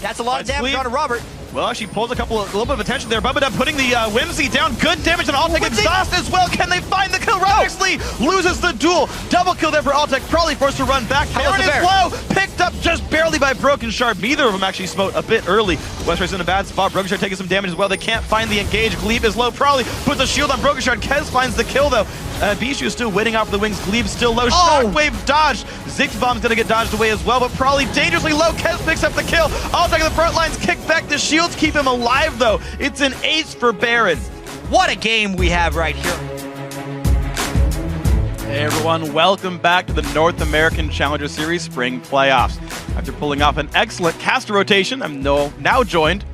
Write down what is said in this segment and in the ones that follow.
That's a lot of damage on Robert. Well, she pulls a little bit of attention there. Bubba Dub putting the Whimsy down. Good damage on Altec. Exhaust as well. Can they find the kill? Actually loses the duel. Double kill there for Altec. Probably forced to run back. Baron is low. Picked up just barely by Broken Shard. Neither of them actually smote a bit early. Westra's in a bad spot. Broken Shard taking some damage as well. They can't find the engage. Glebe is low. Probably puts a shield on Broken Shard. Kez finds the kill though. Bishu is still waiting out for the wings. Glebe still low. Shockwave dodged. Zig's bomb's gonna get dodged away as well, but probably dangerously low. Kez picks up the kill. Altec in the front lines. Kick back. The shields keep him alive though. It's an ace for Baron. What a game we have right here. Hey everyone, welcome back to the North American Challenger Series Spring Playoffs. After pulling off an excellent caster rotation, I'm now joined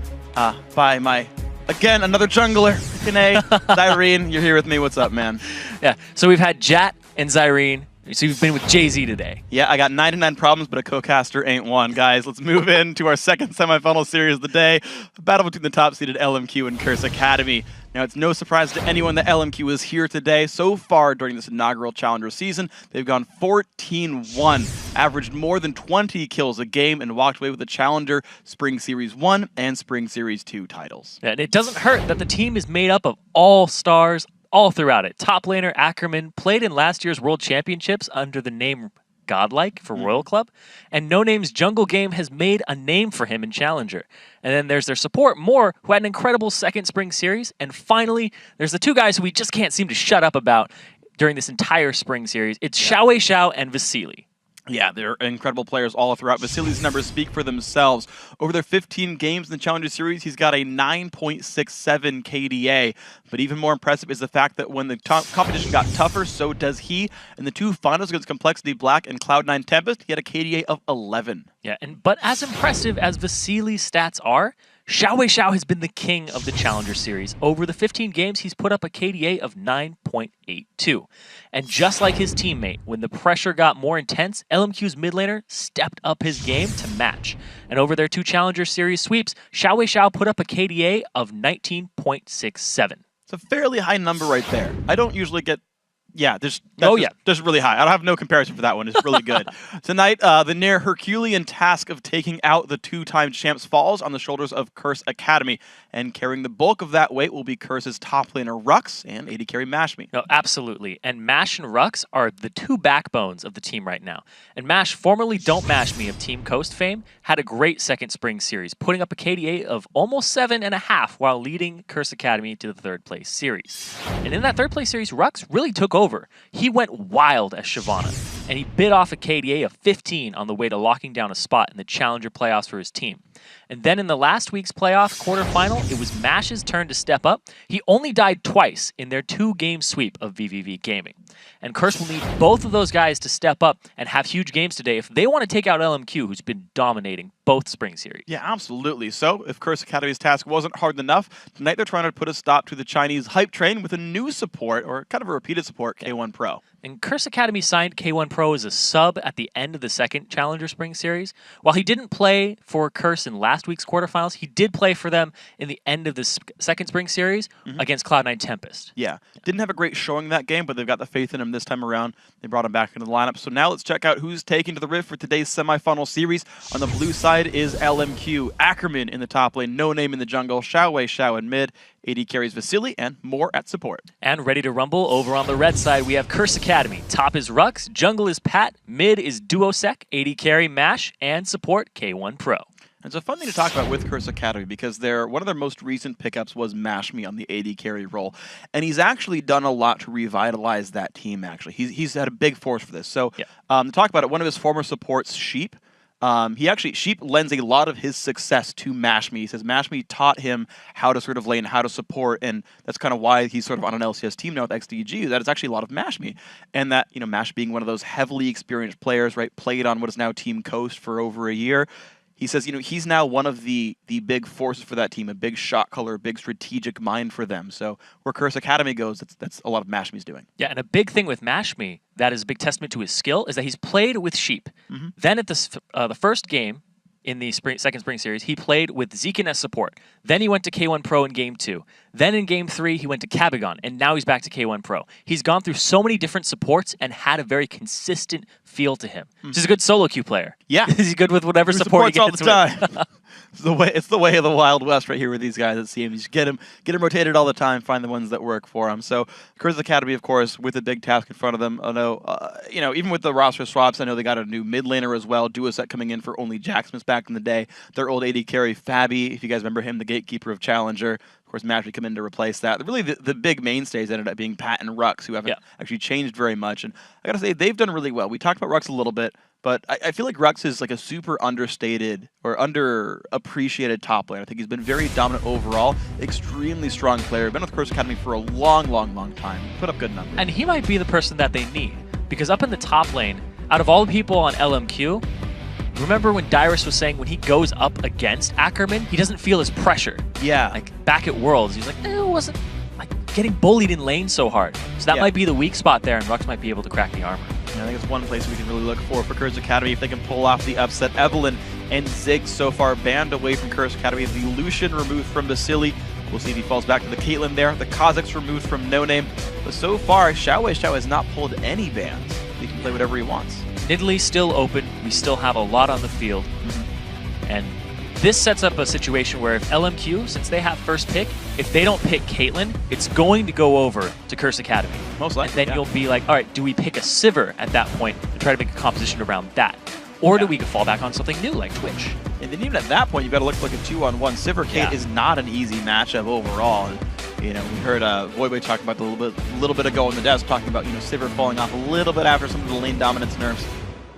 by my, again, another jungler, Kane, Zyrene. You're here with me. What's up, man? Yeah, so we've had Jat and Zyrene. So you've been with Jay-Z today. Yeah, I got 99 problems, but a co-caster ain't one. Guys, let's move into our second semifinal series of the day. A battle between the top-seeded LMQ and Curse Academy. Now, it's no surprise to anyone that LMQ is here today. So far during this inaugural Challenger season, they've gone 14-1, averaged more than 20 kills a game, and walked away with the Challenger Spring Series 1 and Spring Series 2 titles. Yeah, and it doesn't hurt that the team is made up of all-stars all throughout it. Top laner Ackerman played in last year's World Championships under the name Godlike for Royal Club, and No Name's Jungle Game has made a name for him in Challenger. And then there's their support, Moore, who had an incredible second Spring Series, and finally, there's the two guys who we just can't seem to shut up about during this entire Spring Series. It's Xiao Xiao and Vasily. Yeah, they're incredible players all throughout. Vasily's numbers speak for themselves. Over their 15 games in the Challenger Series, he's got a 9.67 KDA. But even more impressive is the fact that when the competition got tougher, so does he. In the two finals against Complexity Black and Cloud9 Tempest, he had a KDA of 11. Yeah, but as impressive as Vasily's stats are, Xiao Xiao has been the king of the Challenger Series. Over the 15 games, he's put up a KDA of 9.82. And just like his teammate, when the pressure got more intense, LMQ's mid laner stepped up his game to match. And over their two Challenger Series sweeps, Xiao Xiao put up a KDA of 19.67. It's a fairly high number right there. I don't usually get... Yeah, just really high. I don't have no comparison for that one. It's really good. Tonight, the near Herculean task of taking out the two-time champs falls on the shoulders of Curse Academy, and carrying the bulk of that weight will be Curse's top laner Rux and AD carry Mashme. No, absolutely. And Mash and Rux are the two backbones of the team right now. And Mash, formerly Don't Mash Me of Team Coast fame, had a great second Spring Series, putting up a KDA of almost 7.5 while leading Curse Academy to the third place series. And in that third place series, Rux really took over. He went wild as Shyvana, and he bit off a KDA of 15 on the way to locking down a spot in the Challenger playoffs for his team. And then in the last week's playoff quarterfinal, it was Mash's turn to step up. He only died twice in their two-game sweep of VVV Gaming. And Curse will need both of those guys to step up and have huge games today if they want to take out LMQ, who's been dominating both Spring Series. Yeah, absolutely. So, if Curse Academy's task wasn't hard enough, tonight they're trying to put a stop to the Chinese hype train with a new support, or kind of a repeated support, K1 Pro. And Curse Academy signed K1 Pro as a sub at the end of the second Challenger Spring Series. While he didn't play for Curse in last week's quarterfinals, he did play for them in the end of the second Spring Series against Cloud9 Tempest. Yeah, didn't have a great showing that game, but they've got the faith in him this time around. They brought him back into the lineup. So now let's check out who's taking to the Rift for today's semifinal series. On the blue side is LMQ, Ackerman in the top lane, No Name in the jungle, Xiao in mid, AD carries Vasily, and more at support. And ready to rumble over on the red side, we have Curse Academy. Top is Rux, jungle is Pat, mid is Duosec, AD carry Mash, and support K1 Pro. It's a fun thing to talk about with Curse Academy because one of their most recent pickups was Mashme on the AD carry role, and he's actually done a lot to revitalize that team. Actually, he's had a big force for this. So to talk about it, one of his former supports, Sheep. Sheep lends a lot of his success to Mashme. He says Mashme taught him how to sort of lane, how to support, and that's kind of why he's sort of on an LCS team now with XDG, that it's actually a lot of Mashme. And that, Mash being one of those heavily experienced players, right, played on what is now Team Coast for over a year. He says, he's now one of the big forces for that team, a big shot caller, a big strategic mind for them. So where Curse Academy goes, that's a lot of Mashme's doing. Yeah, and a big thing with Mashme that is a big testament to his skill is that he's played with Sheep. Then at the first game in the second Spring Series, he played with Zekin as support. Then he went to K1 Pro in Game 2. Then in Game 3, he went to Cabagon, and now he's back to K1 Pro. He's gone through so many different supports and had a very consistent feel to him. He's a good solo queue player. Yeah. He's good with whatever support he gets all the time. It's the way of the Wild West right here with these guys. It seems you just get them rotated all the time, find the ones that work for them. So Curse Academy, of course, with a big task in front of them. Although even with the roster swaps, I know they got a new mid laner as well. Duoset coming in for only Jacksmith back in the day. Their old AD carry Fabi, if you guys remember him, the gatekeeper of Challenger. Of course, Mash would come in to replace that. Really, the big mainstays ended up being Pat and Rux, who haven't actually changed very much. And I gotta say, they've done really well. We talked about Rux a little bit. But I feel like Rux is like a super understated or underappreciated top laner. I think he's been very dominant overall, extremely strong player. Been with Curse Academy for a long, long, long time. Put up good numbers. And he might be the person that they need. Because up in the top lane, out of all the people on LMQ, remember when Dyrus was saying when he goes up against Ackerman, he doesn't feel his pressure. Yeah. Like back at Worlds, he's like, it wasn't like getting bullied in lane so hard. So that might be the weak spot there, and Rux might be able to crack the armor. I think it's one place we can really look for Curse Academy if they can pull off the upset. Evelyn and Ziggs so far banned away from Curse Academy. The Lucian removed from Basili. We'll see if he falls back to the Caitlyn there. The Kazakhs removed from No Name. But so far, Xiao has not pulled any bans. He can play whatever he wants. Nidalee still open. We still have a lot on the field. And this sets up a situation where if LMQ, since they have first pick, if they don't pick Caitlyn, it's going to go over to Curse Academy. Most likely, and then you'll be like, all right, do we pick a Sivir at that point and try to make a composition around that? Or do we fall back on something new like Twitch? And then even at that point, you've got to look like a 2-on-1. Sivir Kate is not an easy matchup overall. You know, we heard Voiboy talking about a little bit ago on the desk, talking about Sivir falling off a little bit after some of the lane dominance nerfs.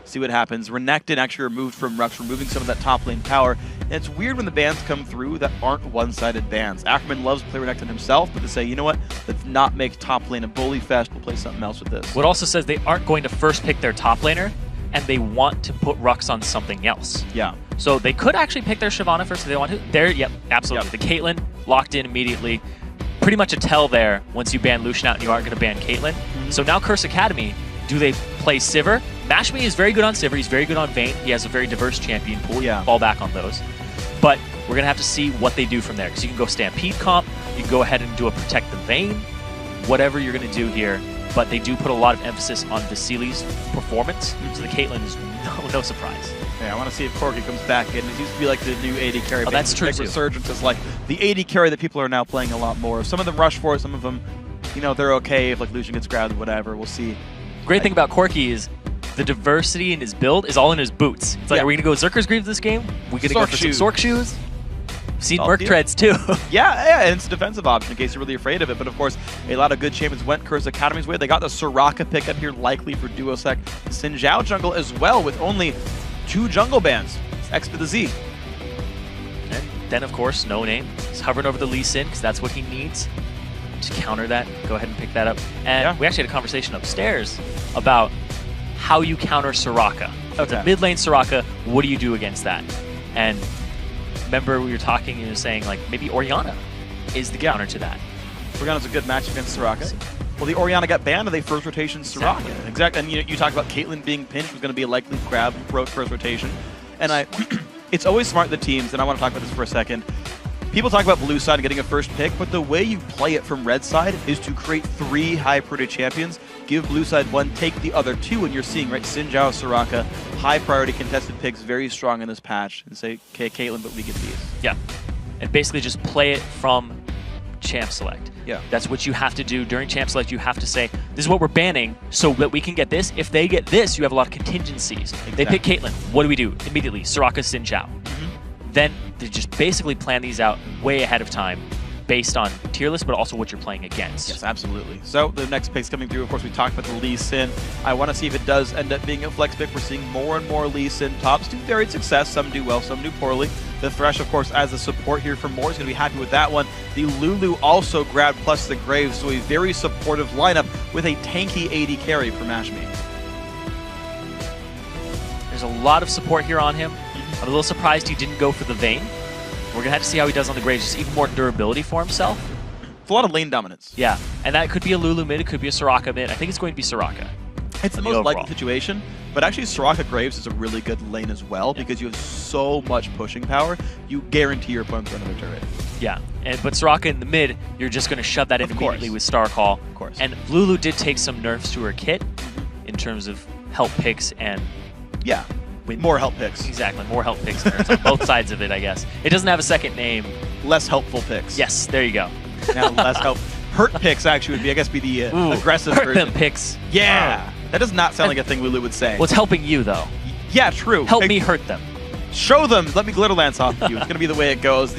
See what happens. Renekton actually removed from Rux, removing some of that top lane power. And it's weird when the bans come through that aren't one-sided bans. Ackerman loves to play Renekton himself, but to say, you know what, let's not make top lane a bully fest, we'll play something else with this. What also says they aren't going to first pick their top laner, and they want to put Rux on something else. Yeah. So they could actually pick their Shyvana first if they want to. There, yep, absolutely. The Caitlyn locked in immediately. Pretty much a tell there once you ban Lucian out and you aren't going to ban Caitlyn. So now Curse Academy, do they play Sivir? Mashme is very good on Sivir, he's very good on Vayne. He has a very diverse champion pool. You can fall back on those. But we're going to have to see what they do from there. Because you can go Stampede comp, you can go ahead and do a Protect the Vayne, whatever you're going to do here. But they do put a lot of emphasis on Vasili's performance, so the Caitlyn is no surprise. Yeah, I want to see if Corki comes back in. It used to be like the new AD carry. That's true, too. Resurgence is like the AD carry that people are now playing a lot more. Some of them rush for it, some of them, they're okay if like Lucian gets grabbed, whatever. We'll see. Great thing about Corki is the diversity in his build is all in his boots. It's like, are we going to go Zerker's Greaves this game? We going to go for some Sork shoes? Seen Merc Treads too. yeah, and it's a defensive option in case you're really afraid of it. But of course, a lot of good champions went Curse Academy's way. They got the Soraka pickup here, likely for Duosec. Xin Zhao jungle as well, with only 2 jungle bans. It's X to the Z. And then, of course, No Name. He's hovering over the Lee Sin because that's what he needs to counter that. Go ahead and pick that up. And we actually had a conversation upstairs about how you counter Soraka. The mid lane Soraka, what do you do against that? And remember we were talking and you were saying like maybe Orianna is the counter to that. Orianna's a good match against Soraka. Well, the Orianna got banned and they first rotation Soraka. Exactly. And you talk about Caitlyn being pinched was going to be a likely grab first rotation. And it's always smart the teams, and I want to talk about this for a second. People talk about blue side getting a first pick, but the way you play it from red side is to create 3 high priority champions, give blue side 1, take the other 2, and you're seeing, right, Xin Zhao, Soraka, high priority contested picks, very strong in this patch, and say, okay, Caitlyn, but we get these. Yeah, and basically just play it from champ select. Yeah. That's what you have to do during champ select. You have to say, this is what we're banning so that we can get this. If they get this, you have a lot of contingencies. Exactly. They pick Caitlyn. What do we do? Immediately, Soraka, Xin Zhao. Then they just basically plan these out way ahead of time based on tier list, but also what you're playing against. Yes, absolutely. So the next pick's coming through. Of course, we talked about the Lee Sin. I want to see if it does end up being a flex pick. We're seeing more and more Lee Sin tops do varied success. Some do well, some do poorly. The Thresh, of course, as a support here for more, is going to be happy with that one. The Lulu also grabbed plus the Graves, so a very supportive lineup with a tanky AD carry for Mashme. There's a lot of support here on him. I'm a little surprised he didn't go for the Vayne. We're going to have to see how he does on the Graves, just even more durability for himself. It's a lot of lane dominance. Yeah, and that could be a Lulu mid, it could be a Soraka mid. I think it's going to be Soraka. It's the most likely situation, but actually Soraka Graves is a really good lane as well because you have so much pushing power, you guarantee your opponent's another turret. Yeah, but Soraka in the mid, you're just going to shove that in immediately with Star Call. Of course. And Lulu did take some nerfs to her kit in terms of help picks and More help picks. Exactly, more help picks nerds on both sides of it, I guess. It doesn't have a second name. Less helpful picks. Yes, there you go. Now less help. Hurt picks actually would be, I guess, be the aggressive hurt version. them picks. Yeah. That does not sound like a thing Lulu would say. Well, it's helping you, though. Yeah, true. Help me hurt them. Show them. Let me glitter lance off you. It's going to be the way it goes.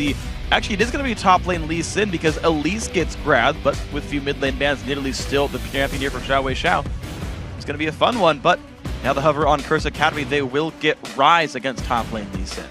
Actually, it is going to be top lane Lee Sin because Elise gets grabbed, but with few mid lane bans, Nidalee still the champion here for Xiao Xiao. It's going to be a fun one, but now the hover on Curse Academy, they will get Rise against top lane Lee Sin.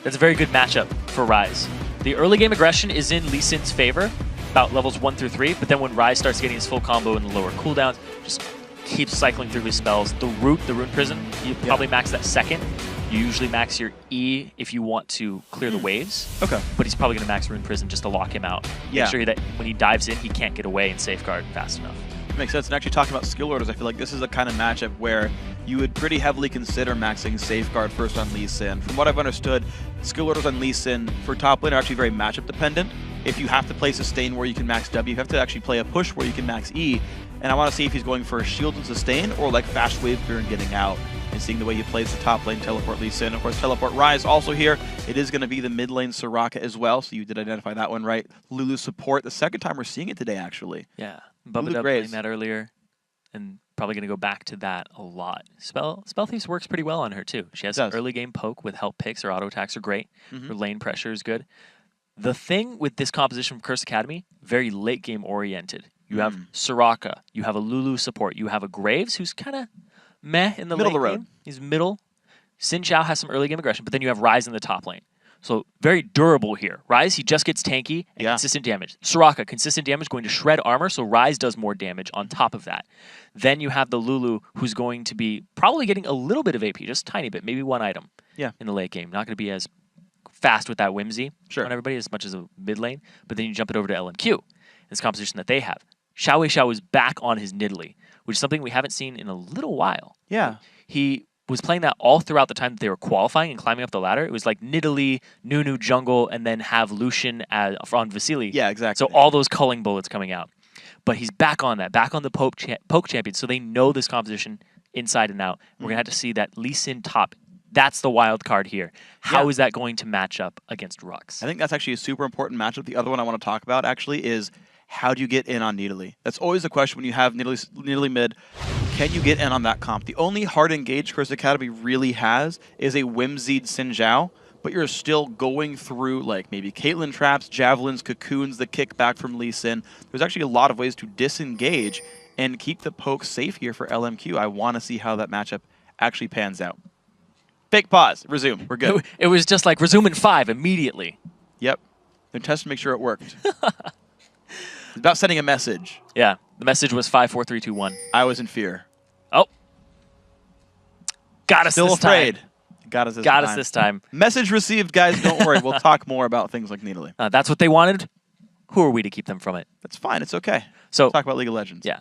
That's a very good matchup for Rise. The early game aggression is in Lee Sin's favor, about levels 1 through 3, but then when Rise starts getting his full combo in the lower cooldowns, just keeps cycling through his spells. The Rune Prison, you probably max that second. You usually max your E if you want to clear the waves. Okay. But he's probably going to max Rune Prison just to lock him out. Yeah. Make sure that when he dives in, he can't get away and safeguard fast enough. Makes sense. And actually talking about skill orders, I feel like this is a kind of matchup where you would pretty heavily consider maxing Safeguard first on Lee Sin. From what I've understood, skill orders on Lee Sin for top lane are actually very matchup dependent. If you have to play Sustain where you can max W, you have to actually play a push where you can max E. And I want to see if he's going for a shield and sustain or like fast wave clear and getting out. And seeing the way he plays the top lane, teleport Lee Sin. Of course, teleport Rise also here. It is going to be the mid lane Soraka as well, so you did identify that one right. Lulu support, the second time we're seeing it today, actually. Yeah, Bubba Dub playing that earlier, and probably going to go back to that a lot. Spell Thieves works pretty well on her, too. She has some early game poke with help picks. Her auto attacks are great. Her lane pressure is good. The thing with this composition from Curse Academy, very late game oriented. You have Soraka, you have a Lulu support, you have a Graves who's kind of meh in the middle late of the road. Game. He's middle. Xin Zhao has some early game aggression, but then you have Rise in the top lane. So very durable here. Rise, he just gets tanky and consistent damage. Soraka, consistent damage, going to shred armor, so Rise does more damage on top of that. Then you have the Lulu, who's going to be probably getting a little bit of AP, just a tiny bit, maybe one item in the late game. Not going to be as fast with that whimsy on everybody as much as a mid lane, but then you jump it over to LMQ, this composition that they have. Xiao Xiao is back on his Nidalee, which is something we haven't seen in a little while. Yeah. He was playing that all throughout the time that they were qualifying and climbing up the ladder. It was like Nidalee, Nunu jungle, and then have Lucian on Vasily. Yeah, exactly. So all those culling bullets coming out. But he's back on that, back on the poke champion, so they know this composition inside and out. We're going to have to see that Lee Sin top. That's the wild card here. How is that going to match up against Rux? I think that's actually a super important matchup. The other one I want to talk about actually is how do you get in on Nidalee? That's always a question when you have Nidalee mid. Can you get in on that comp? The only hard engage Curse Academy really has is a whimsied Xin Zhao, but you're still going through like maybe Caitlyn traps, javelins, cocoons, the kickback from Lee Sin. There's actually a lot of ways to disengage and keep the poke safe here for LMQ. I want to see how that matchup actually pans out. Fake pause. Resume. We're good. It was just like resume in 5 immediately. Yep. They're testing to make sure it worked. It's about sending a message. Yeah. The message was 5, 4, 3, 2, 1. I was in fear. Oh. Got us Still this afraid. time. Got us this Got time. us this time. Message received, guys. Don't worry. We'll talk more about things like Nidalee. That's what they wanted. Who are we to keep them from it? That's fine. It's okay. So we'll talk about League of Legends. Yeah.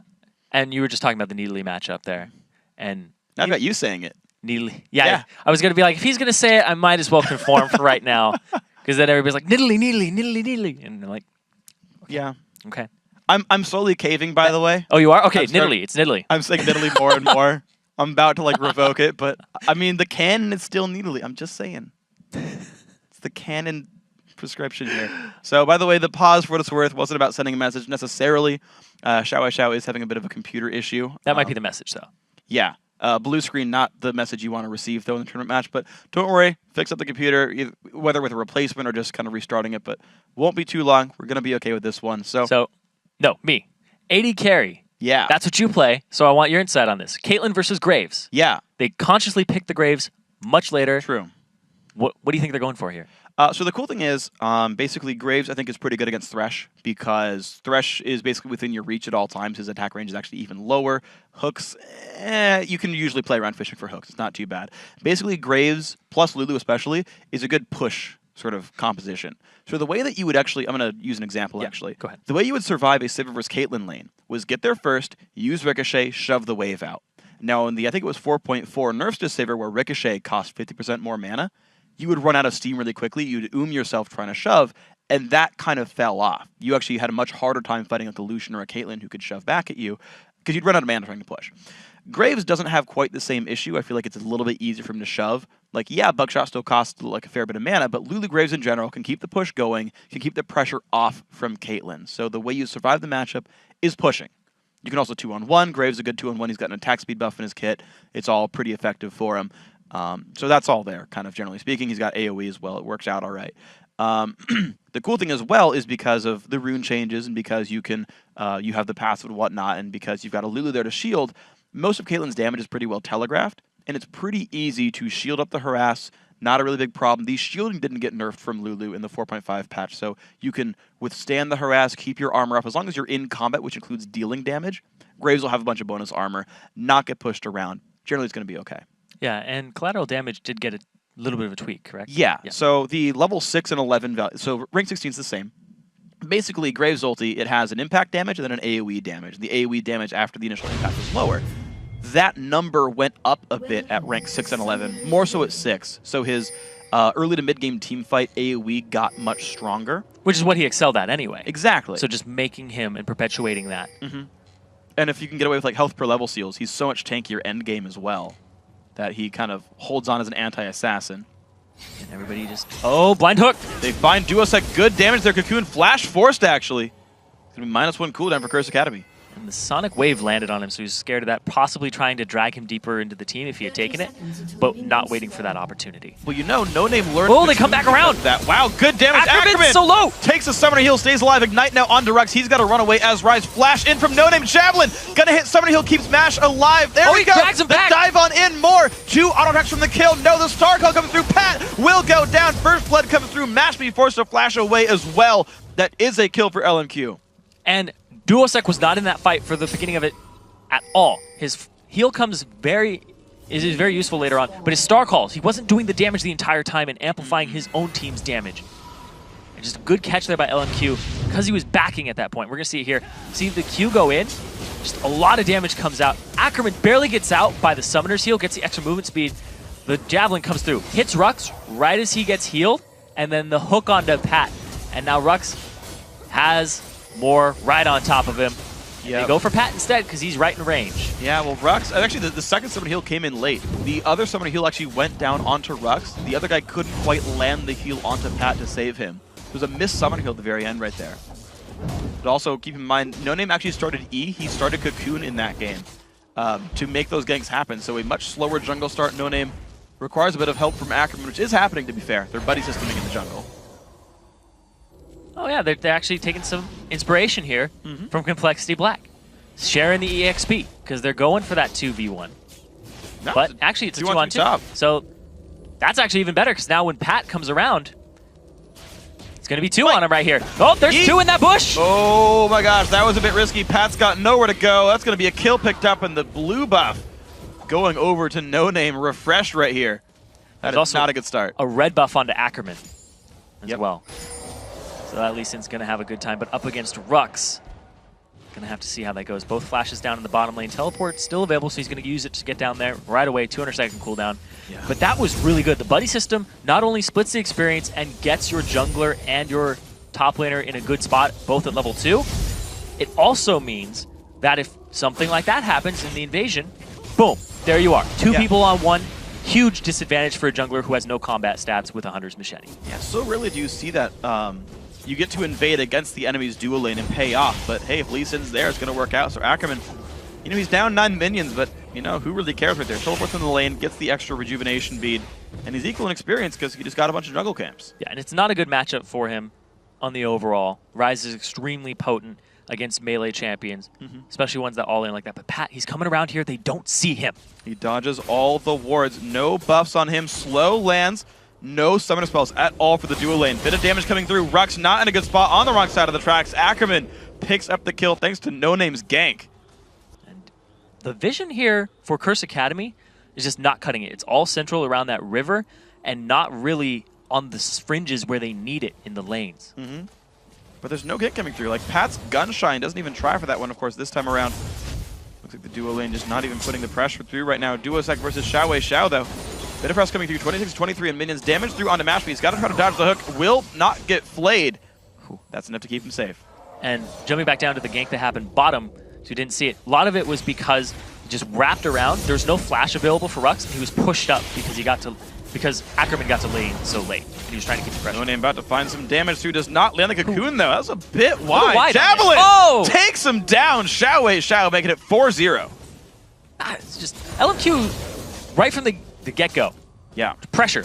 And you were just talking about the Nidalee matchup there. And I've got you saying it. Nidalee. Yeah. I was going to be like, if he's going to say it, I might as well conform for right now. Because then everybody's like, Nidalee, Nidalee, Nidalee, Nidalee. And they're like, okay. Yeah. Okay. I'm slowly caving, by the way. Oh, you are? Okay, Nidalee. It's Nidalee. I'm saying Nidalee more and more. I'm about to like revoke it, but I mean the canon is still Nidalee. I'm just saying. It's the canon prescription here. So, by the way, the pause for what it's worth wasn't about sending a message necessarily. Xiao Xiao is having a bit of a computer issue. That might be the message, though. Yeah. Blue screen, not the message you want to receive, though, in the tournament match. But don't worry, fix up the computer, whether with a replacement or just kind of restarting it. But won't be too long. We're going to be okay with this one. So no, me. AD carry. Yeah. That's what you play, so I want your insight on this. Caitlyn versus Graves. Yeah. They consciously picked the Graves much later. True. What do you think they're going for here? So the cool thing is, basically, Graves, I think, is pretty good against Thresh because Thresh is basically within your reach at all times. His attack range is actually even lower. Hooks, you can usually play around fishing for hooks. It's not too bad. Basically, Graves, plus Lulu especially, is a good push sort of composition. So the way that you would actually, I'm going to use an example, actually. Go ahead. The way you would survive a Sivir versus Caitlyn lane was get there first, use Ricochet, shove the wave out. Now, in the, I think it was 4.4 nerfs to Sivir where Ricochet cost 50% more mana, you would run out of steam really quickly. You'd yourself trying to shove, and that kind of fell off. You actually had a much harder time fighting like a Lucian or a Caitlyn who could shove back at you because you'd run out of mana trying to push. Graves doesn't have quite the same issue. I feel like it's a little bit easier for him to shove. Like, yeah, Buckshot still costs like a fair bit of mana, but Lulu Graves in general can keep the push going, can keep the pressure off from Caitlyn. So the way you survive the matchup is pushing. You can also 2-on-1. Graves is a good 2-on-1. He's got an attack speed buff in his kit. It's all pretty effective for him. So that's all there, kind of generally speaking. He's got AoE as well. It works out all right. The cool thing as well is because of the rune changes and because you can you have the passive and whatnot, and because you've got a Lulu there to shield, most of Caitlyn's damage is pretty well telegraphed, and it's pretty easy to shield up the harass. Not a really big problem. The shielding didn't get nerfed from Lulu in the 4.5 patch, so you can withstand the harass, keep your armor up. As long as you're in combat, which includes dealing damage, Graves will have a bunch of bonus armor, not get pushed around. Generally, it's going to be okay. Yeah, and collateral damage did get a little bit of a tweak, correct? Yeah. So the level 6 and 11 value, so rank 16 is the same. Basically, Graves' ulti, it has an impact damage and then an AoE damage. The AoE damage after the initial impact was lower. That number went up a bit at rank 6 and 11, more so at 6. So his early to mid-game teamfight AoE got much stronger. Which is what he excelled at anyway. Exactly. So just making him and perpetuating that. And if you can get away with like health per level seals, he's so much tankier endgame as well that he kind of holds on as an anti-assassin. And everybody just... Oh, blind hook! They find Duosec good damage. Their Cocoon flash forced, actually. It's going to be -1 cooldown for Curse Academy. And the Sonic Wave landed on him, so he was scared of that, possibly trying to drag him deeper into the team if he had taken it, but not waiting for that opportunity. Well, you know, No Name learned... Oh, they come back around! That. Wow, good damage. Ackerman's so low! Takes a Summoner Heal, stays alive. Ignite now onto Rux. He's got to run away as Rise. Flash in from No Name. Javelin gonna hit Summoner Heal, keeps Mash alive. There we go. Drags him back. Dive on in more. 2 auto attacks from the kill. No, the Star Call coming through. Pat will go down. First Blood coming through. Mash be forced to flash away as well. That is a kill for LMQ. And Duosec was not in that fight for the beginning of it at all. His heal is very useful later on, but his Star Calls, he wasn't doing the damage the entire time and amplifying his own team's damage. And just a good catch there by LMQ because he was backing at that point. We're going to see it here. See the Q go in, just a lot of damage comes out. Ackerman barely gets out by the Summoner's heal, gets the extra movement speed. The Javelin comes through, hits Rux right as he gets healed, and then the hook onto Pat. And now Rux has more right on top of him. Yep. They go for Pat instead because he's right in range. Yeah, well, Rux, actually the second Summoner Heal came in late. The other Summoner Heal actually went down onto Rux. The other guy couldn't quite land the heal onto Pat to save him. There was a missed Summoner Heal at the very end right there. But also, keep in mind, No Name actually started E. He started Cocoon in that game to make those ganks happen. So a much slower jungle start, No Name, requires a bit of help from Ackerman, which is happening, to be fair. They're buddy systeming in the jungle. Oh yeah, they're actually taking some inspiration here from Complexity Black. Sharing the EXP, because they're going for that 2v1. No, but actually it's a 2-on-2. So that's actually even better, because now when Pat comes around, it's going to be 2 on him right here. Oh, there's 2 in that bush! Oh my gosh, that was a bit risky. Pat's got nowhere to go. That's going to be a kill picked up, and the blue buff going over to No Name, refreshed right here. That is also not a good start. A red buff onto Ackerman as well. So that Lee Sin's going to have a good time, but up against Rux, going to have to see how that goes. Both flashes down in the bottom lane. Teleport still available, so he's going to use it to get down there right away. 200-second cooldown. Yeah. But that was really good. The buddy system not only splits the experience and gets your jungler and your top laner in a good spot, both at level 2, it also means that if something like that happens in the invasion, boom, there you are. 2 people on 1. Huge disadvantage for a jungler who has no combat stats with a Hunter's Machete. Yeah, so rarely do you see that. You get to invade against the enemy's dual lane and pay off, but hey, if Lee Sin's there, it's going to work out. So Ackerman, you know, he's down 9 minions, but, you know, who really cares right there? Teleports in the lane, gets the extra rejuvenation bead, and he's equal in experience because he just got a bunch of jungle camps. Yeah, and it's not a good matchup for him on the overall. Ryze is extremely potent against melee champions, especially ones that all in like that. But Pat, he's coming around here. They don't see him. He dodges all the wards. No buffs on him. Slow lands. No summoner spells at all for the dual lane. Bit of damage coming through. Rux not in a good spot on the wrong side of the tracks. Ackerman picks up the kill thanks to No Name's gank. And the vision here for Curse Academy is just not cutting it. It's all central around that river and not really on the fringes where they need it in the lanes. But there's no gank coming through. Like, Pat's Gunshine doesn't even try for that one, of course, this time around. Looks like the duo lane just not even putting the pressure through right now. Duosec versus Xiaowei Xiao, though. Bit of press coming through, 26-23 and minions. Damage through onto Mashby. He's got to try to dodge the hook. Will not get flayed. That's enough to keep him safe. And jumping back down to the gank that happened bottom, so you didn't see it. A lot of it was because He just wrapped around. There's no flash available for Rux, and he was pushed up because Ackerman got to lane so late, and he was trying to keep the pressure. No Name about to find some damage through. Does not land the cocoon though. That was a bit wide. Javelin! Oh! Takes him down. Xiao making it 4-0. It's just LMQ right from the get-go. Yeah. Pressure,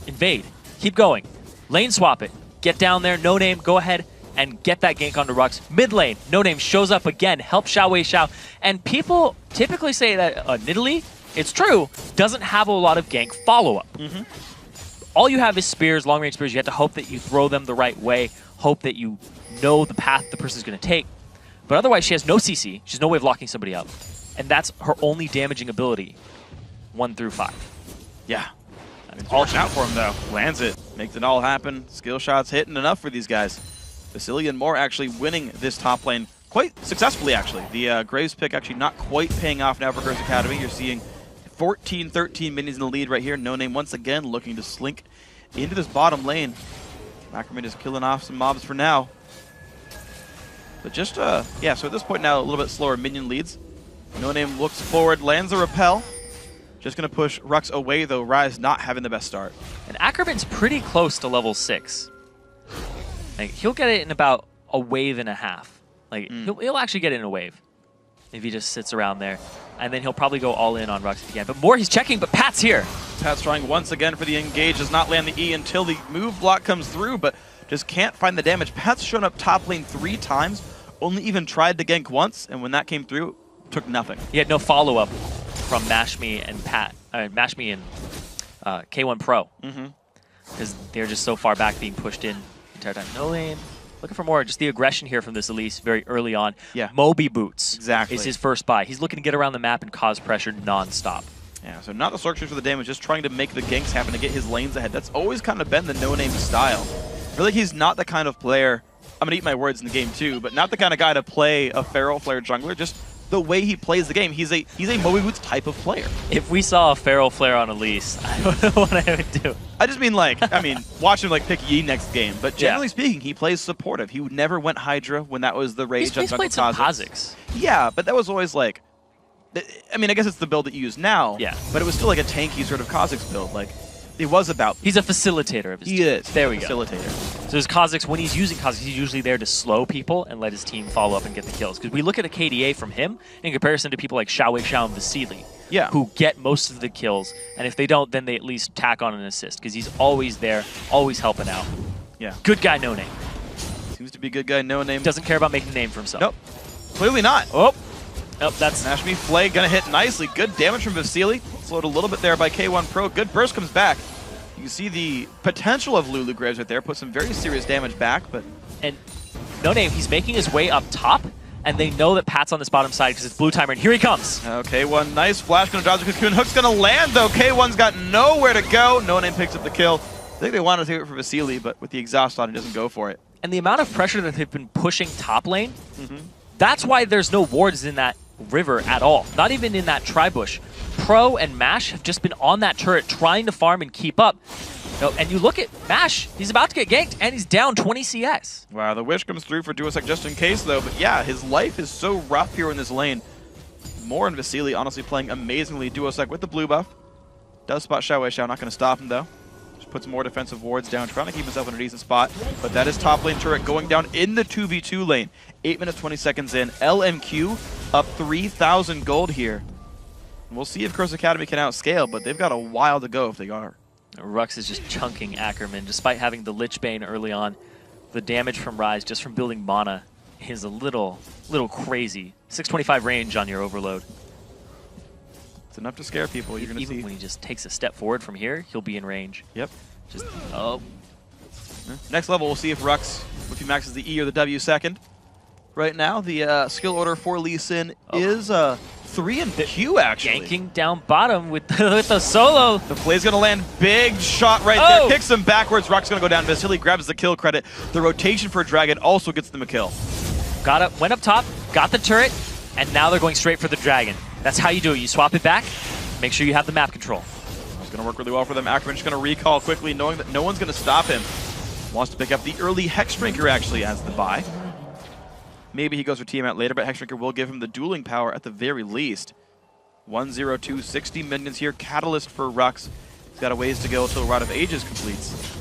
invade, keep going, lane swap it, get down there. No Name, go ahead and get that gank onto Rux. Mid lane, No Name shows up again, help Xiao. And people typically say that Nidalee, it's true, doesn't have a lot of gank follow-up. All you have is spears, long-range spears. You have to hope that you throw them the right way, hope that you know the path the person's going to take. But otherwise, she has no CC. She has no way of locking somebody up. And that's her only damaging ability, 1 through 5. Yeah. I mean, all out for him, though. Lands it. Makes it all happen. Skill shots hitting enough for these guys. Vasily and Moore actually winning this top lane quite successfully, actually. The Graves pick actually not quite paying off now for Curse Academy. You're seeing 14, 13 minions in the lead right here. No Name once again looking to slink into this bottom lane. Ackerman is killing off some mobs for now. But just, yeah, so at this point now, a little bit slower minion leads. No Name looks forward, lands a repel. Just going to push Rux away, though. Rise not having the best start. And Ackerman's pretty close to level 6. Like, he'll get it in about a wave and a half. Like, he'll actually get it in a wave if he just sits around there. And then he'll probably go all in on Rux again. But Moore, he's checking, but Pat's here. Pat's trying once again for the engage. Does not land the E until the move block comes through, but just can't find the damage. Pat's shown up top lane 3 times, only even tried to gank once, and when that came through, took nothing. He had no follow-up from Mashme and Mashme and K1 Pro. Because they're just so far back being pushed in the entire time. No Name. Looking for more, just the aggression here from this Elise very early on. Yeah. Moby Boots is his first buy. He's looking to get around the map and cause pressure non-stop. Yeah, so not the structures for the damage, just trying to make the ganks happen to get his lanes ahead. That's always kind of been the No Name style. I feel like he's not the kind of player, I'm going to eat my words in the game too, but not the kind of guy to play a Feral Flare jungler, just the way he plays the game. He's a Moby Boots type of player. If we saw a Feral Flare on Elise, I don't know what I would do. I just mean watch him pick Yi next game, but generally speaking, he plays supportive. He never went Hydra when that was the rage on He's played some Kha'Zix. Yeah, but that was always I guess it's the build that you use now. Yeah. But it was still like a tanky sort of Kha'Zix build. It was about. He's a facilitator of his team. He is. There we go. Facilitator. So his Kha'Zix, when he's using Kha'Zix, he's usually there to slow people and let his team follow up and get the kills. Because we look at a KDA from him in comparison to people like Xiao and Vasily, who get most of the kills. And if they don't, then they at least tack on an assist. Because he's always there, always helping out. Yeah. Good guy, No Name. Seems to be a good guy, No Name. Doesn't care about making a name for himself. Nope. Clearly not. Oh. Nope, that's... Mashme Flay gonna hit nicely. Good damage from Vasily. Slowed a little bit there by K1 Pro. Good burst comes back. You can see the potential of Lulu Graves right there. Put some very serious damage back, but... And No Name, he's making his way up top, and they know that Pat's on this bottom side because it's blue timer, and here he comes. K1, nice flash, gonna dodge the cocoon. Hook's gonna land, though. K1's got nowhere to go. No Name picks up the kill. I think they wanted to take it for Vasily, but with the exhaust on, he doesn't go for it. And the amount of pressure that they've been pushing top lane, that's why there's no wards in that river at all. Not even in that tri-bush. Pro and Mash have just been on that turret trying to farm and keep up. And you look at Mash, he's about to get ganked, and he's down 20 CS. Wow, the wish comes through for Duosec just in case, though. But yeah, his life is so rough here in this lane. Moore and Vasily honestly playing amazingly. Duosec with the blue buff. Does spot Xiao, not going to stop him, though. Just puts more defensive wards down, trying to keep himself in a decent spot. But that is top lane turret going down in the 2v2 lane. 8 minutes, 20 seconds in. LMQ up 3,000 gold here. We'll see if Curse Academy can outscale, but they've got a while to go if they are. Rux is just chunking Ackerman, despite having the Lich Bane early on. The damage from Rise, just from building mana, is a little crazy. 625 range on your Overload. It's enough to scare people. You're gonna see. Even when he just takes a step forward from here, he'll be in range. Yep. Just, Next level, we'll see if Rux, if he maxes the E or the W second. Right now, the skill order for Lee Sin is 3 and Q, actually. Yanking down bottom with the solo. The play's going to land. Big shot right there. Kicks him backwards. Rux going to go down. Vasily grabs the kill credit. The rotation for Dragon also gets them a kill. Went up top, got the turret, and now they're going straight for the Dragon. That's how you do it. You swap it back, make sure you have the map control. It's going to work really well for them. Ackerman's just going to recall quickly, knowing that no one's going to stop him. Wants to pick up the early Hexdrinker, actually, as the buy. Maybe he goes for Tiamat later, but Hexdrinker will give him the dueling power at the very least. 102, 60 minions here. Catalyst for Rux. He's got a ways to go until Rod of Ages completes.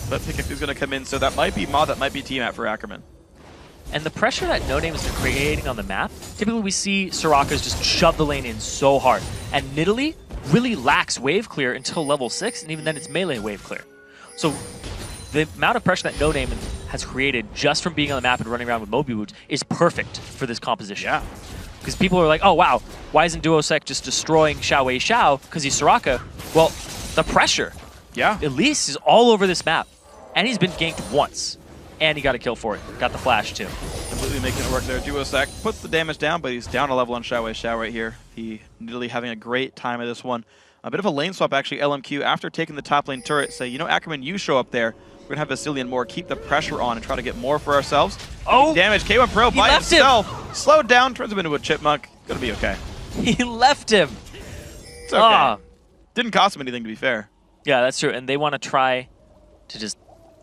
But Pickaxe is going to come in, so that might be Maw, that might be T-Mat for Ackerman. And the pressure that No Name is creating on the map, typically we see Soraka's just shove the lane in so hard. And Nidalee really lacks wave clear until level 6, and even then it's melee wave clear. So the amount of pressure that No Name has created just from being on the map and running around with Moby Boots is perfect for this composition. Yeah. Because people are like, oh wow, why isn't Duosec just destroying Xiao Wei Xiao because he's Soraka? Well, the pressure. Yeah. Elise is all over this map. And he's been ganked once. And he got a kill for it. Got the flash too. Completely making it work there. Duosec puts the damage down, but he's down a level on Xiao Wei Xiao right here. He Nidalee having a great time at this one. A bit of a lane swap actually, LMQ, after taking the top lane turret, say, you know, Ackerman, you show up there. We're going to have Vasily and more keep the pressure on and try to get more for ourselves. Oh! Damage, K1 Pro by himself. Slowed down, turns him into a chipmunk. Gonna be okay. He left him. It's okay. Didn't cost him anything, to be fair. Yeah, that's true. And they want to try to just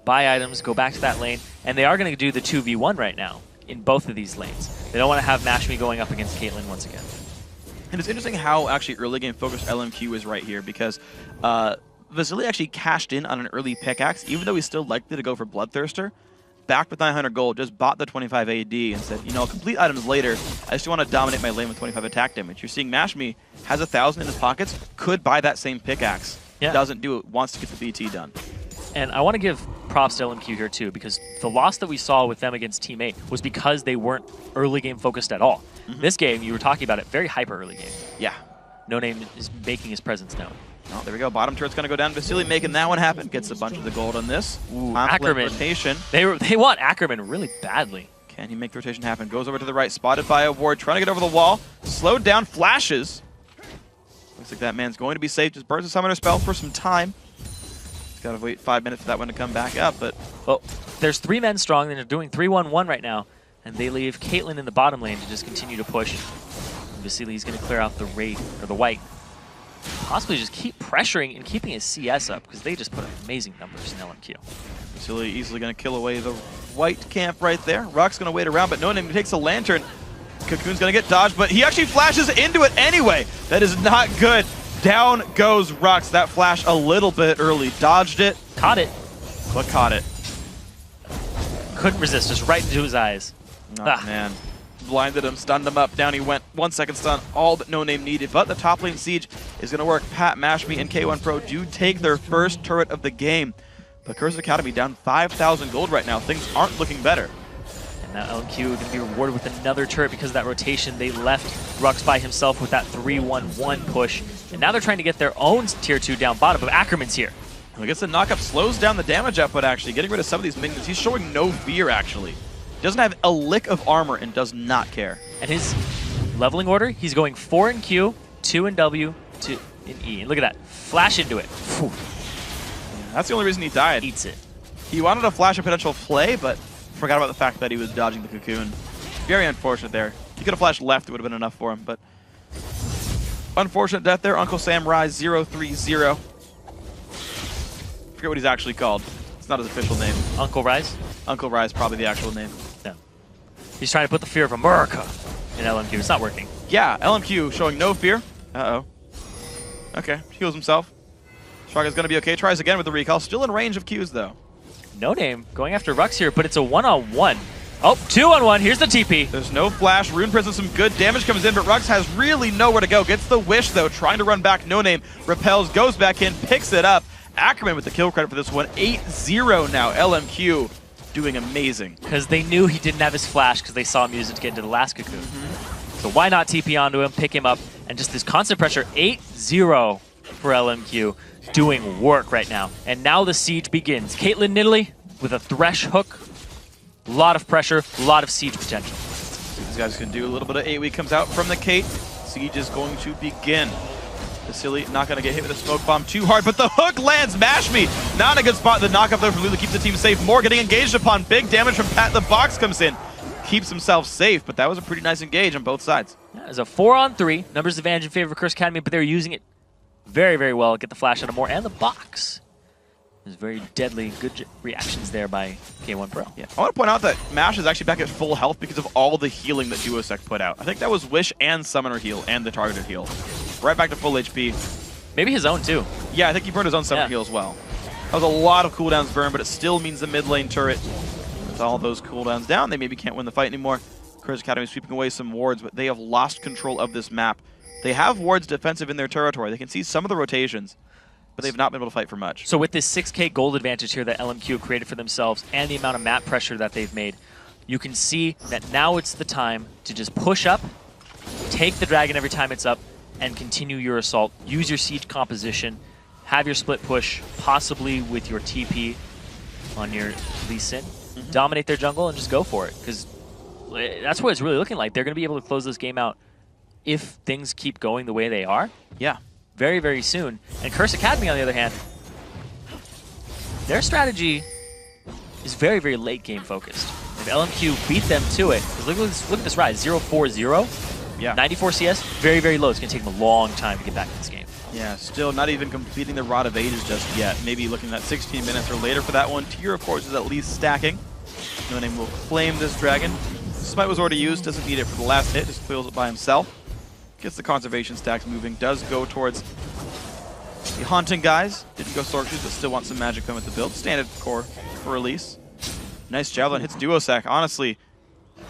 buy items, go back to that lane. And they are going to do the 2v1 right now in both of these lanes. They don't want to have Mashmi going up against Caitlyn once again. And it's interesting how actually early game focused LMQ is right here, because Vasily actually cashed in on an early pickaxe, even though he's still likely to go for Bloodthirster. Back with 900 gold, just bought the 25 AD and said, you know, I'll complete items later. I just want to dominate my lane with 25 attack damage. You're seeing Mashmi has 1,000 in his pockets, could buy that same pickaxe. Yeah. Doesn't do it, wants to get the BT done. And I want to give props to LMQ here too, because the loss that we saw with them against Team 8 was because they weren't early game focused at all. This game, you were talking about it, very hyper early game. Yeah. No Name is making his presence known. Oh, there we go. Bottom turret's going to go down. Vasily making that one happen. Gets a bunch of the gold on this. Ooh, Ackerman. Rotation. They want Ackerman really badly. Can he make the rotation happen? Goes over to the right. Spotted by a ward. Trying to get over the wall. Slowed down. Flashes. Looks like that man's going to be safe. Just burns a summoner spell for some time. He's got to wait 5 minutes for that one to come back up. But well, there's 3 men strong. And they're doing 3-1-1 right now. And they leave Caitlyn in the bottom lane to just continue to push. And Vasily's going to clear out the Wraith, or the White. Possibly just keep pressuring and keeping his CS up, because they just put up amazing numbers in LMQ. Vasily easily going to kill away the White camp right there. Rock's going to wait around, but No Name takes a lantern. Cocoon's going to get dodged, but he actually flashes into it anyway. That is not good. Down goes Rux. That flash a little bit early. Dodged it. Caught it. But caught it. Couldn't resist, just right into his eyes. Oh, man. Blinded him, stunned him up, down he went. 1 second stun, all that No Name needed. But the top lane siege is going to work. Pat, Mashmi, and K1 Pro do take their first turret of the game. But Curse Academy down 5,000 gold right now. Things aren't looking better. And now LMQ going to be rewarded with another turret because of that rotation. They left Rux by himself with that 3-1-1 push. And now they're trying to get their own tier 2 down bottom, but Ackerman's here. I guess the knockup slows down the damage output, actually. Getting rid of some of these minions. He's showing no fear, actually. Doesn't have a lick of armor and does not care. And his leveling order, he's going 4 in Q, 2 in W, 2 in E. And look at that. Flash into it. Yeah, that's the only reason he died. Eats it. He wanted to flash a potential play, but forgot about the fact that he was dodging the cocoon. Very unfortunate there. He could have flashed left, it would have been enough for him, but unfortunate death there. Uncle Sam Rise 030. Forget what he's actually called. It's not his official name. Uncle Rise? Uncle Rise, probably the actual name. No. He's trying to put the fear of America in LMQ. It's not working. Yeah, LMQ showing no fear. Uh-oh. Okay, heals himself. Straga's going to be okay. Tries again with the recall. Still in range of Qs, though. No Name going after Rux here, but it's a 1-on-1. Oh, 2-on-1. Here's the TP. There's no flash. Rune Prison, some good damage comes in, but Rux has really nowhere to go. Gets the wish, though. Trying to run back. No Name repels, goes back in, picks it up. Ackerman with the kill credit for this one. 8-0 now. LMQ doing amazing. Because they knew he didn't have his flash because they saw him use it to get into the last cocoon. So why not TP onto him, pick him up, and just this constant pressure. 8-0 for LMQ. Doing work right now. And now the siege begins. Caitlyn Nidalee with a Thresh hook. A lot of pressure, a lot of siege potential. These guys can do a little bit of 8-week comes out from the Kate. Siege is going to begin. Vasily not going to get hit with a smoke bomb too hard, but the hook lands. Mashmi not in a good spot. The knockup though from Lulu keeps the team safe. More getting engaged upon. Big damage from Pat. The box comes in. Keeps himself safe, but that was a pretty nice engage on both sides. Yeah, it's a 4-on-3. Numbers advantage in favor of Curse Academy, but they're using it very, very well. Get the flash out of more and the box. There's very deadly, good reactions there by K1 Pro. Yeah. I want to point out that MASH is actually back at full health because of all the healing that Duosec put out. I think that was Wish and Summoner heal and the targeted heal. Right back to full HP. Maybe his own too. Yeah, I think he burned his own Summoner heal as well. That was a lot of cooldowns burned, but it still means the mid lane turret, with all those cooldowns down, they maybe can't win the fight anymore. Curse Academy is sweeping away some wards, but they have lost control of this map. They have wards defensive in their territory. They can see some of the rotations, but they've not been able to fight for much. So with this 6k gold advantage here that LMQ created for themselves and the amount of map pressure that they've made, you can see that now it's the time to just push up, take the dragon every time it's up, and continue your assault. Use your siege composition, have your split push, possibly with your TP on your Lee Sin. Dominate their jungle and just go for it, because that's what it's really looking like. They're going to be able to close this game out if things keep going the way they are. Yeah. Very, very soon. And Curse Academy, on the other hand, their strategy is very, very late game focused. If LMQ beat them to it, because look at this rise, 0-4-0, Yeah. 94 CS, very, very low. It's going to take them a long time to get back in this game. Yeah, still not even completing the Rod of Ages just yet. Maybe looking at 16 minutes or later for that one. Tier, of course, is at least stacking. No Name will claim this dragon. Smite was already used, doesn't need it for the last hit, just clears it by himself. Gets the conservation stacks moving, does go towards the Haunting guys. Didn't go Sword Shoes, but still wants some magic with the build. Standard core for release. Nice Javelin, hits Duosec. Honestly,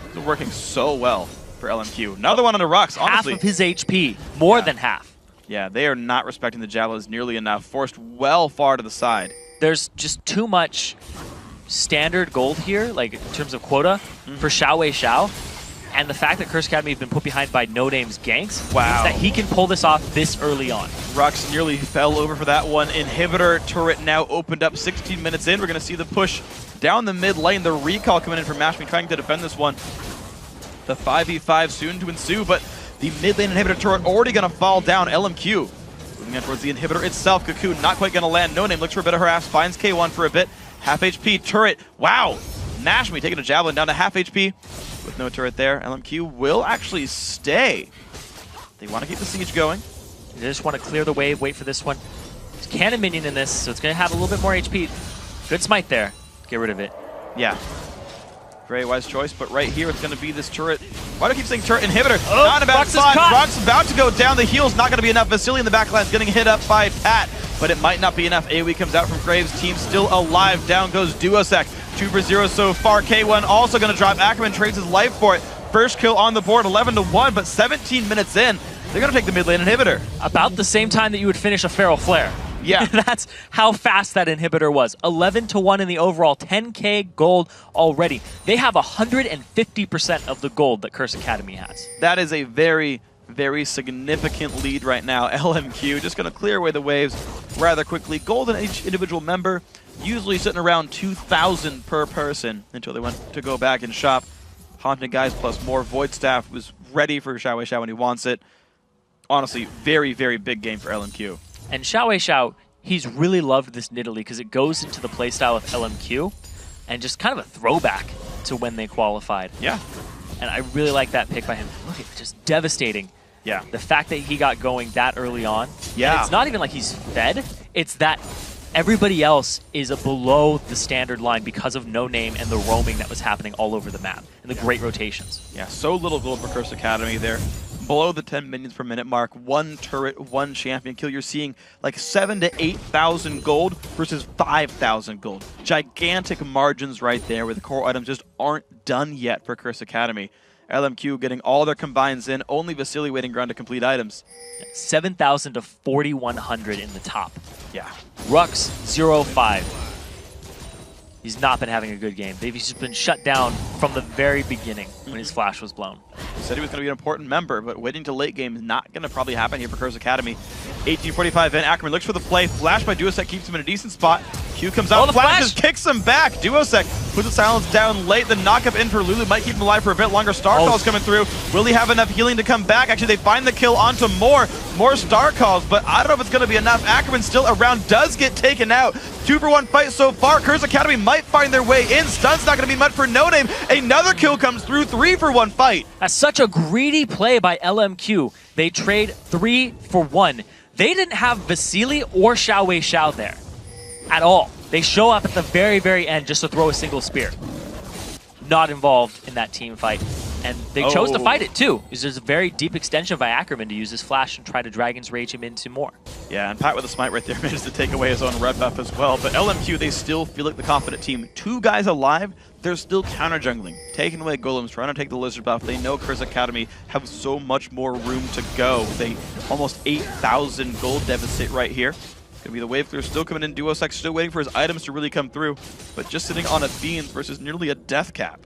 it's working so well for LMQ. Another one on the rocks, honestly. Half of his HP, more than half. Yeah, they are not respecting the Javelins nearly enough. Forced well far to the side. There's just too much standard gold here, like in terms of quota, for Xiao Xiao. And the fact that Curse Academy have been put behind by No Name's ganks means that he can pull this off this early on. Rux nearly fell over for that one. Inhibitor turret now opened up 16 minutes in. We're going to see the push down the mid lane. The recall coming in from Mashmi trying to defend this one. The 5v5 soon to ensue, but the mid lane inhibitor turret already going to fall down. LMQ moving on towards the inhibitor itself. Cocoon not quite going to land. No Name looks for a bit of harass, finds K1 for a bit. Half HP turret. Wow. Mashmi taking a Javelin down to half HP. With no turret there, LMQ will actually stay. They want to keep the siege going. They just want to clear the wave, wait for this one. There's cannon minion in this, so it's going to have a little bit more HP. Good smite there. Get rid of it. Yeah. Very wise choice, but right here it's going to be this turret. Why do I keep saying turret inhibitor? Oh, not a bad Rux spot. is caught. Rux about to go down. The heal's not going to be enough. Vasily in the backline is getting hit up by Pat, but it might not be enough. AoE comes out from Graves. Team still alive. Down goes Duosec. 2 for 0 so far. K1 also going to drop. Ackerman trades his life for it. First kill on the board, 11-1, but 17 minutes in, they're going to take the mid lane inhibitor. About the same time that you would finish a Feral Flare. Yeah. That's how fast that inhibitor was. 11-1 in the overall, 10k gold already. They have 150% of the gold that Curse Academy has. That is a very, very significant lead right now. LMQ just going to clear away the waves rather quickly. Gold in each individual member, usually sitting around 2,000 per person until they went to go back and shop. Haunted guys plus more. Void Staff was ready for Xiao Xiao when he wants it. Honestly, very, very big game for LMQ. And Xiao Xiao, he's really loved this Nidalee because it goes into the playstyle of LMQ and just kind of a throwback to when they qualified. Yeah. And I really like that pick by him. Look, it's just devastating. Yeah. The fact that he got going that early on. Yeah. And it's not even like he's fed. It's that everybody else is below the standard line because of No Name and the roaming that was happening all over the map and the great rotations. Yeah, so little gold for Curse Academy there. Below the 10 minions per minute mark, 1 turret, 1 champion kill. You're seeing like 7,000 to 8,000 gold versus 5,000 gold. Gigantic margins right there where the core items just aren't done yet for Curse Academy. LMQ getting all their combines in, only Vasily waiting ground to complete items. 7,000 to 4,100 in the top. Yeah. Rux, 0-5. He's not been having a good game. They've just been shut down from the very beginning when his flash was blown. He said he was going to be an important member, but waiting to late game is not going to probably happen here for Curse Academy. 18:45 in, Ackerman looks for the play. Flash by Duosec keeps him in a decent spot. Q comes out, flashes, kicks him back. Duosec puts the silence down late. The knockup in for Lulu might keep him alive for a bit longer. Star Calls coming through. Will he have enough healing to come back? Actually, they find the kill onto more Star Calls, but I don't know if it's going to be enough. Ackerman still around, does get taken out. 2-for-1 fight so far. Curse Academy might find their way in. Stun's not going to be much for No Name. Another kill comes through. 3-for-1 fight. That's such a greedy play by LMQ. They trade 3 for 1. They didn't have Vasily or Xiao Xiao there at all. They show up at the very, very end just to throw a single spear. Not involved in that team fight. And they chose to fight it too. There's a very deep extension by Ackerman to use his flash and try to Dragon's Rage him into more. Yeah, and Pat with a smite right there manages to take away his own red buff as well. But LMQ, they still feel like the confident team. 2 guys alive, they're still counter jungling. Taking away golems, trying to take the lizard buff. They know Curse Academy have so much more room to go. They almost 8,000 gold deficit right here. Gonna be the wave clear still coming in. Duosec still waiting for his items to really come through. But just sitting on a Fiend versus nearly a death cap.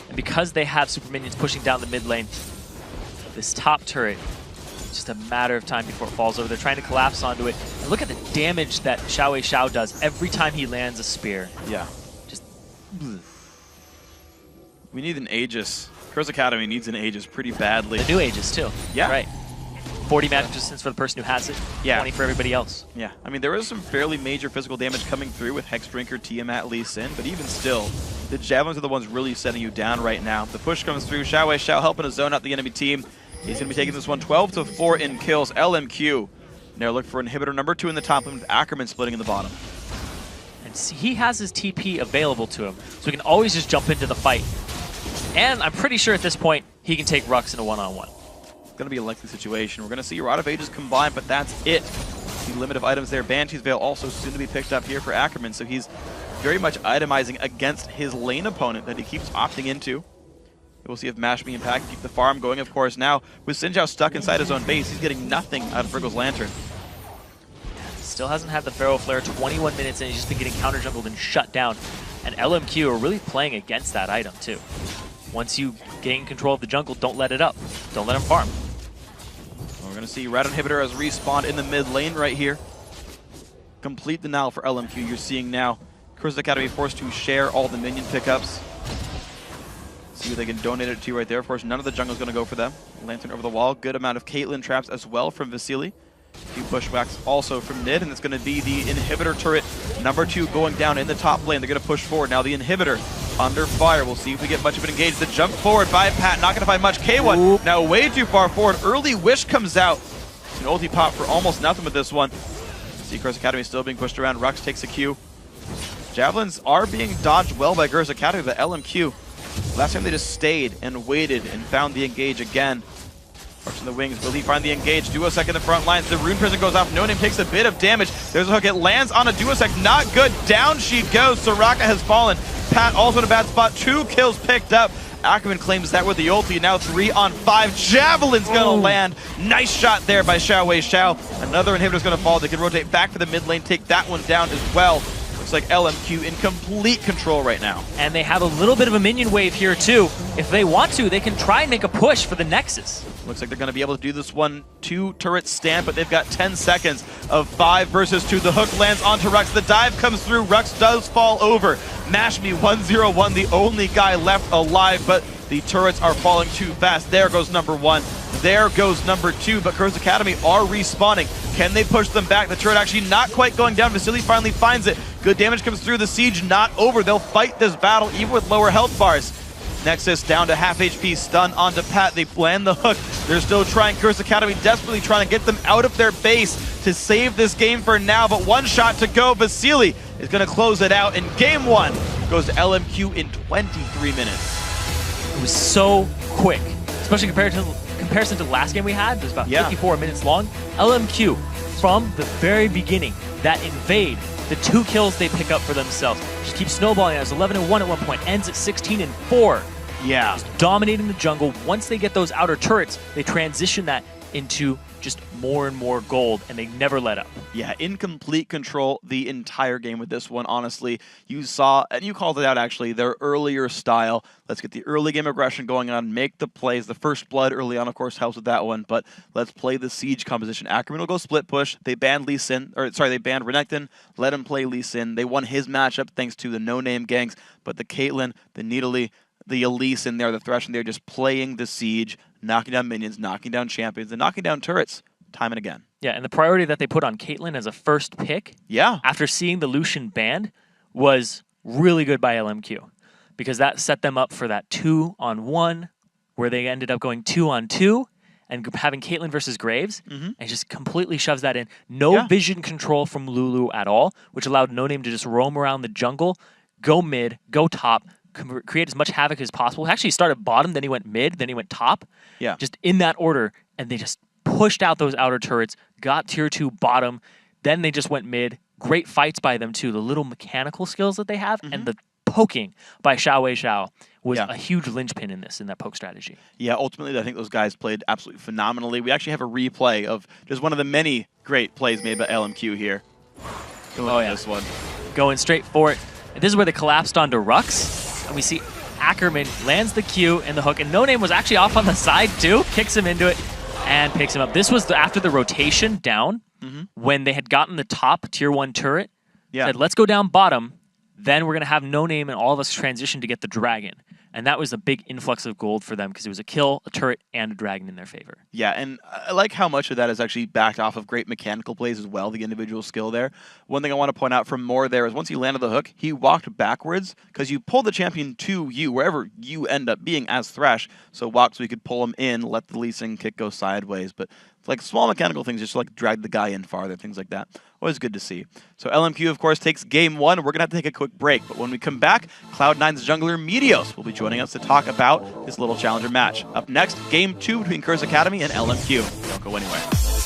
And because they have super minions pushing down the mid lane, this top turret, it's just a matter of time before it falls over. They're trying to collapse onto it. And look at the damage that Xiao does every time he lands a spear. Yeah. Just... We need an Aegis. Curse Academy needs an Aegis pretty badly. The new Aegis too. Yeah. Right. 40 magic resistance for the person who has it, 20 for everybody else. Yeah, I mean, there is some fairly major physical damage coming through with Hex Drinker, Tiamat, Lee Sin, but even still, the Javelins are the ones really setting you down right now. The push comes through, Xiao helping to zone out the enemy team. He's going to be taking this one 12-4 in kills. LMQ, now look for inhibitor number 2 in the top lane with Ackerman splitting in the bottom. And see, he has his TP available to him, so he can always just jump into the fight. And I'm pretty sure at this point, he can take Rux in a one-on-one. Going to be a likely situation. We're going to see Rod of Ages combined, but that's it. The limit of items there. Banshee's Veil also soon to be picked up here for Ackerman, so he's very much itemizing against his lane opponent that he keeps opting into. We'll see if Mashmi and Pack keep the farm going, of course. Now, with Xin Zhao stuck inside his own base, he's getting nothing out of Frigol's Lantern. Still hasn't had the Pharaoh Flare, 21 minutes, and he's just been getting counter jungled and shut down. And LMQ are really playing against that item, too. Once you gain control of the jungle, don't let it up. Don't let him farm. We're going to see Red Inhibitor has respawned in the mid lane right here. Complete denial for LMQ. You're seeing now Curse Academy forced to share all the minion pickups. See what they can donate it to right there. Of course, none of the jungle is going to go for them. Lantern over the wall. Good amount of Caitlyn traps as well from Vasily. A few bushwhacks also from Nid, and it's going to be the inhibitor turret number 2 going down in the top lane. They're going to push forward. Now the inhibitor under fire. We'll see if we get much of an engage. The jump forward by Pat, not going to find much. K1 Oop. now way too far forward. Early Wish comes out. An ulti pop for almost nothing with this one. See Curse Academy still being pushed around. Rux takes a Q. Javelins are being dodged well by Curse Academy, but LMQ, last time they just stayed and waited and found the engage again. Rux in the wings. Will he find the engage? Duosec in the front lines. The Rune Prison goes off. No Name takes a bit of damage. There's a hook. It lands on a Duosec. Not good. Down she goes. Soraka has fallen. Pat also in a bad spot. 2 kills picked up. Ackerman claims that with the ulti. Now 3 on 5. Javelin's gonna land. Nice shot there by Xiao. Another inhibitor's gonna fall. They can rotate back for the mid lane. Take that one down as well. Looks like LMQ in complete control right now. And they have a little bit of a minion wave here too. If they want to, they can try and make a push for the Nexus. Looks like they're going to be able to do this one 2 turret stand, but they've got 10 seconds of 5 versus 2. The hook lands onto Rux. The dive comes through. Rux does fall over. Mashmi 1-0-1, the only guy left alive, but the turrets are falling too fast. There goes number 1. There goes number 2, but Curse Academy are respawning. Can they push them back? The turret actually not quite going down. Vasily finally finds it. Good damage comes through. The siege not over. They'll fight this battle even with lower health bars. Nexus down to half HP, stun onto Pat. They land the hook. They're still trying. Curse Academy desperately trying to get them out of their base to save this game for now, but 1 shot to go. Vasily is going to close it out, and game 1 goes to LMQ in 23 minutes. It was so quick, especially comparison to the last game we had. It was about 54 minutes long. LMQ, from the very beginning, that invade, the 2 kills they pick up for themselves. Just keep snowballing. It was 11-1 at one point, ends at 16-4. Yeah. Just dominating the jungle. Once they get those outer turrets, they transition that into just more and more gold, and they never let up. Yeah, in complete control the entire game with this one, honestly. You saw, and you called it out actually, their earlier style. Let's get the early game aggression going on, make the plays. The first blood early on, of course, helps with that one, but let's play the siege composition. Ackerman will go split push. They banned Lee Sin, or sorry, they banned Renekton, let him play Lee Sin. They won his matchup thanks to the no-name gangs, but the Caitlyn, the Nidalee, the Elise in there, the Thresh in there, just playing the siege, knocking down minions, knocking down champions, and knocking down turrets time and again. Yeah, and the priority that they put on Caitlyn as a first pick, after seeing the Lucian banned, was really good by LMQ, because that set them up for that 2-on-1, where they ended up going 2-on-2, and having Caitlyn versus Graves, and just completely shoves that in. No vision control from Lulu at all, which allowed No Name to just roam around the jungle, go mid, go top, create as much havoc as possible. He actually started bottom, then he went mid, then he went top. Yeah. Just in that order, and they just pushed out those outer turrets, got tier 2 bottom, then they just went mid. Great fights by them too. The little mechanical skills that they have, and the poking by Xiao was a huge linchpin in that poke strategy. Yeah, ultimately, I think those guys played absolutely phenomenally. We actually have a replay of just one of the many great plays made by LMQ here. This one. Going straight for it. And this is where they collapsed onto Rux. And we see Ackerman lands the Q and the hook. And No Name was actually off on the side too. Kicks him into it and picks him up. This was after the rotation down when they had gotten the top tier 1 turret. Said, let's go down bottom. Then we're going to have No Name and all of us transition to get the dragon. And that was a big influx of gold for them because it was a kill, a turret, and a dragon in their favor. Yeah, and I like how much of that is actually backed off of great mechanical plays as well, the individual skill there. One thing I want to point out from Moore there is once he landed the hook, he walked backwards because you pull the champion to you, wherever you end up being as Thresh. So walk so you could pull him in, let the Lee Sin kick go sideways. But like small mechanical things, just like drag the guy in farther, things like that. Always good to see. So LMQ, of course, takes game 1. We're going to have to take a quick break. But when we come back, Cloud9's jungler Meteos will be joining us to talk about this little challenger match. Up next, game 2 between Curse Academy and LMQ. Don't go anywhere.